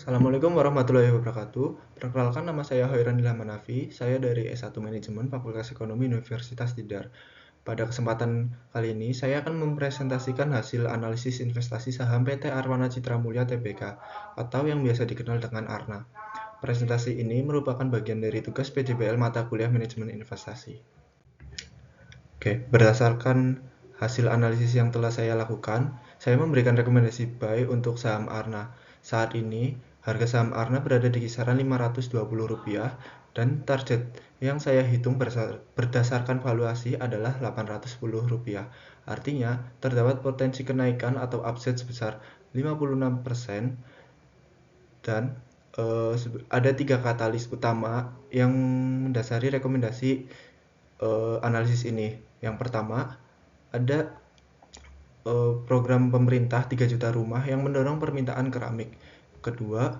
Assalamualaikum warahmatullahi wabarakatuh. Perkenalkan, nama saya Hoiran Ilham Hanafi. Saya dari S1 Manajemen Fakultas Ekonomi Universitas Tidar. Pada kesempatan kali ini, saya akan mempresentasikan hasil analisis investasi saham PT Arwana Citra Mulya Tbk atau yang biasa dikenal dengan ARNA. Presentasi ini merupakan bagian dari tugas PJBL mata kuliah Manajemen Investasi. Oke, berdasarkan hasil analisis yang telah saya lakukan, saya memberikan rekomendasi buy untuk saham ARNA. Saat ini, harga saham ARNA berada di kisaran Rp520 dan target yang saya hitung berdasarkan valuasi adalah Rp810. Artinya, terdapat potensi kenaikan atau upside sebesar 56% dan ada 3 katalis utama yang mendasari rekomendasi analisis ini. Yang pertama, ada program pemerintah 3 juta rumah yang mendorong permintaan keramik. Kedua,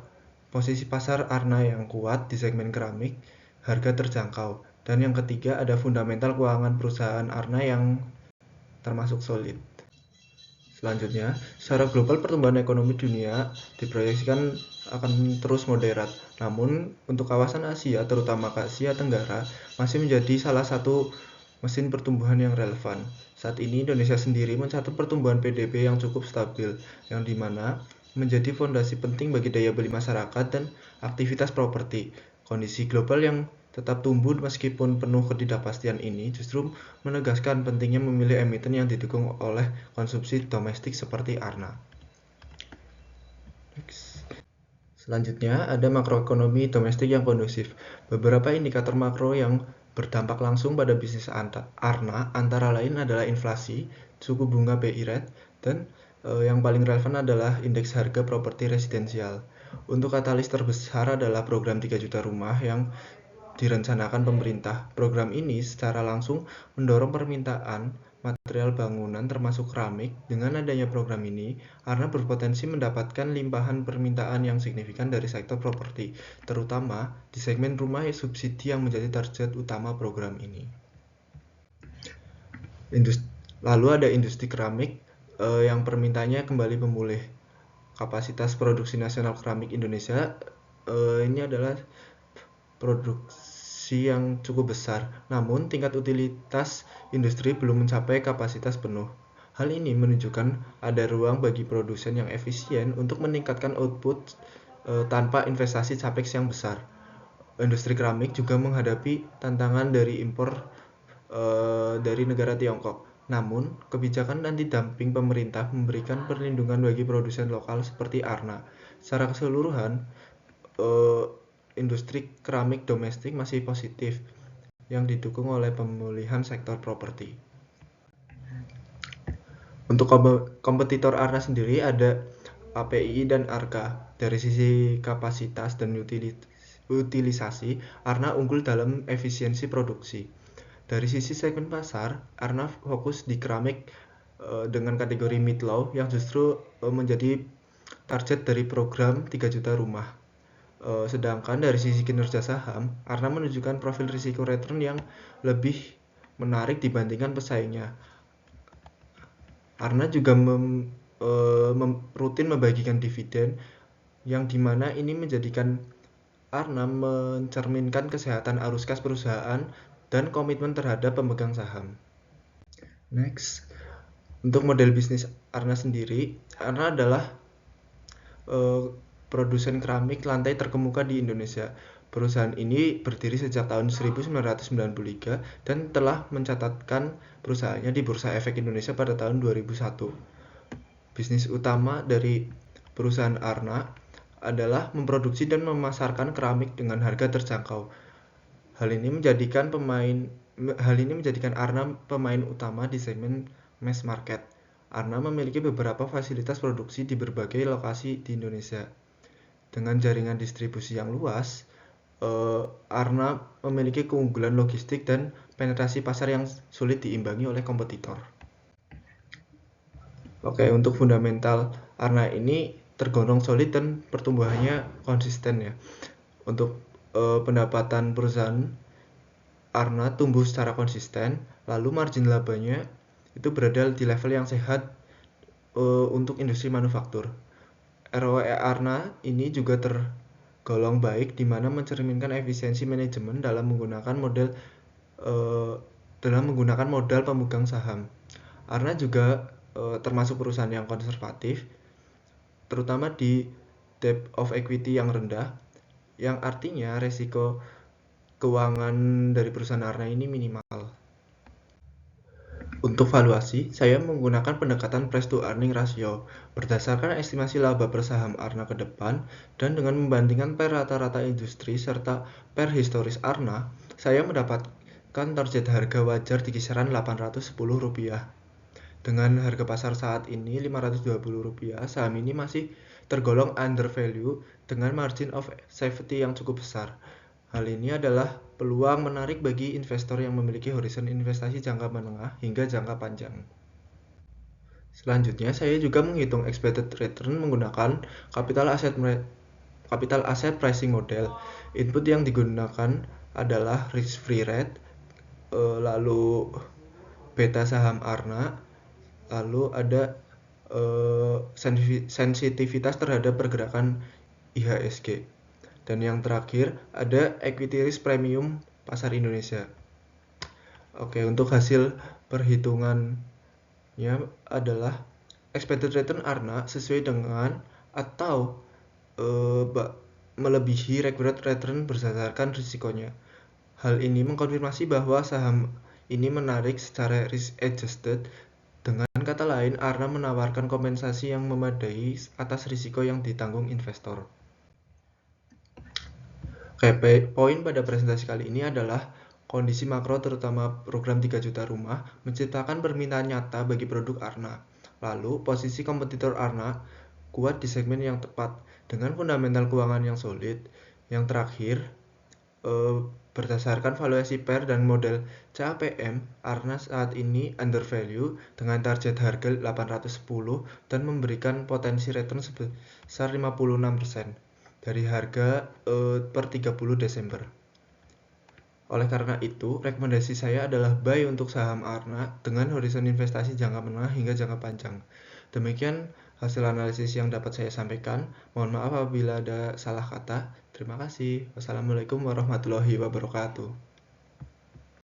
posisi pasar ARNA yang kuat di segmen keramik, harga terjangkau. Dan yang ketiga, ada fundamental keuangan perusahaan ARNA yang termasuk solid. Selanjutnya, secara global pertumbuhan ekonomi dunia diproyeksikan akan terus moderat. Namun, untuk kawasan Asia, terutama Asia Tenggara, masih menjadi salah satu mesin pertumbuhan yang relevan. Saat ini Indonesia sendiri mencatat pertumbuhan PDB yang cukup stabil, yang dimana menjadi fondasi penting bagi daya beli masyarakat dan aktivitas properti. Kondisi global yang tetap tumbuh meskipun penuh ketidakpastian ini justru menegaskan pentingnya memilih emiten yang didukung oleh konsumsi domestik seperti ARNA. Selanjutnya, ada makroekonomi domestik yang kondusif. Beberapa indikator makro yang berdampak langsung pada bisnis ARNA antara lain adalah inflasi, suku bunga BI rate, dan yang paling relevan adalah indeks harga properti residensial. Untuk katalis terbesar adalah program 3 juta rumah yang direncanakan pemerintah. Program ini secara langsung mendorong permintaan material bangunan termasuk keramik. Dengan adanya program ini, ARNA berpotensi mendapatkan limpahan permintaan yang signifikan dari sektor properti, terutama di segmen rumah subsidi yang menjadi target utama program ini. Lalu ada industri keramik yang permintaannya kembali memulih. Kapasitas produksi nasional keramik Indonesia ini adalah produksi yang cukup besar, namun tingkat utilitas industri belum mencapai kapasitas penuh. Hal ini menunjukkan ada ruang bagi produsen yang efisien untuk meningkatkan output tanpa investasi capex yang besar. Industri keramik juga menghadapi tantangan dari impor dari negara Tiongkok. Namun, kebijakan anti-dumping pemerintah memberikan perlindungan bagi produsen lokal seperti ARNA. Secara keseluruhan, industri keramik domestik masih positif yang didukung oleh pemulihan sektor properti. Untuk kompetitor ARNA sendiri ada API dan ARKA. Dari sisi kapasitas dan utilisasi, ARNA unggul dalam efisiensi produksi. Dari sisi segmen pasar, ARNA fokus di keramik dengan kategori mid-low yang justru menjadi target dari program 3 juta rumah. Sedangkan dari sisi kinerja saham, ARNA menunjukkan profil risiko return yang lebih menarik dibandingkan pesaingnya. ARNA juga rutin membagikan dividen, yang dimana ini menjadikan ARNA mencerminkan kesehatan arus kas perusahaan dan komitmen terhadap pemegang saham. Next, untuk model bisnis ARNA sendiri, ARNA adalah produsen keramik lantai terkemuka di Indonesia. Perusahaan ini berdiri sejak tahun 1993 dan telah mencatatkan perusahaannya di Bursa Efek Indonesia pada tahun 2001. Bisnis utama dari perusahaan ARNA adalah memproduksi dan memasarkan keramik dengan harga terjangkau. Hal ini menjadikan ARNA pemain utama di segmen mass market. ARNA memiliki beberapa fasilitas produksi di berbagai lokasi di Indonesia. Dengan jaringan distribusi yang luas, ARNA memiliki keunggulan logistik dan penetrasi pasar yang sulit diimbangi oleh kompetitor. Oke, untuk fundamental ARNA ini tergolong solid dan pertumbuhannya konsisten ya. Untuk pendapatan perusahaan ARNA tumbuh secara konsisten, lalu margin labanya itu berada di level yang sehat untuk industri manufaktur. ROE Arna ini juga tergolong baik di mana mencerminkan efisiensi manajemen dalam menggunakan modal pemegang saham. Arna juga termasuk perusahaan yang konservatif, terutama di debt of equity yang rendah, yang artinya resiko keuangan dari perusahaan Arna ini minimal. Untuk valuasi, saya menggunakan pendekatan price to earning ratio berdasarkan estimasi laba per saham Arna ke depan dan dengan membandingkan per rata-rata industri serta per historis Arna, saya mendapatkan target harga wajar di kisaran Rp810. Dengan harga pasar saat ini Rp520, saham ini masih tergolong under value dengan margin of safety yang cukup besar. Hal ini adalah peluang menarik bagi investor yang memiliki horizon investasi jangka menengah hingga jangka panjang. Selanjutnya, saya juga menghitung expected return menggunakan capital asset pricing model. Input yang digunakan adalah risk-free rate, lalu beta saham Arna, lalu ada sensitivitas terhadap pergerakan IHSG. Dan yang terakhir ada equity risk premium pasar Indonesia. Oke, untuk hasil perhitungannya adalah expected return Arna sesuai dengan atau melebihi required return berdasarkan risikonya. Hal ini mengkonfirmasi bahwa saham ini menarik secara risk adjusted. Dengan kata lain, Arna menawarkan kompensasi yang memadai atas risiko yang ditanggung investor. Poin pada presentasi kali ini adalah kondisi makro terutama program 3 juta rumah menciptakan permintaan nyata bagi produk Arna. Lalu, posisi kompetitor Arna kuat di segmen yang tepat dengan fundamental keuangan yang solid. Yang terakhir, berdasarkan valuasi PER dan model CAPM, Arna saat ini under value dengan target harga 810 dan memberikan potensi return sebesar 56% dari harga per 30 Desember. Oleh karena itu, rekomendasi saya adalah buy untuk saham Arna dengan horizon investasi jangka menengah hingga jangka panjang. Demikian hasil analisis yang dapat saya sampaikan. Mohon maaf apabila ada salah kata. Terima kasih. Wassalamualaikum warahmatullahi wabarakatuh.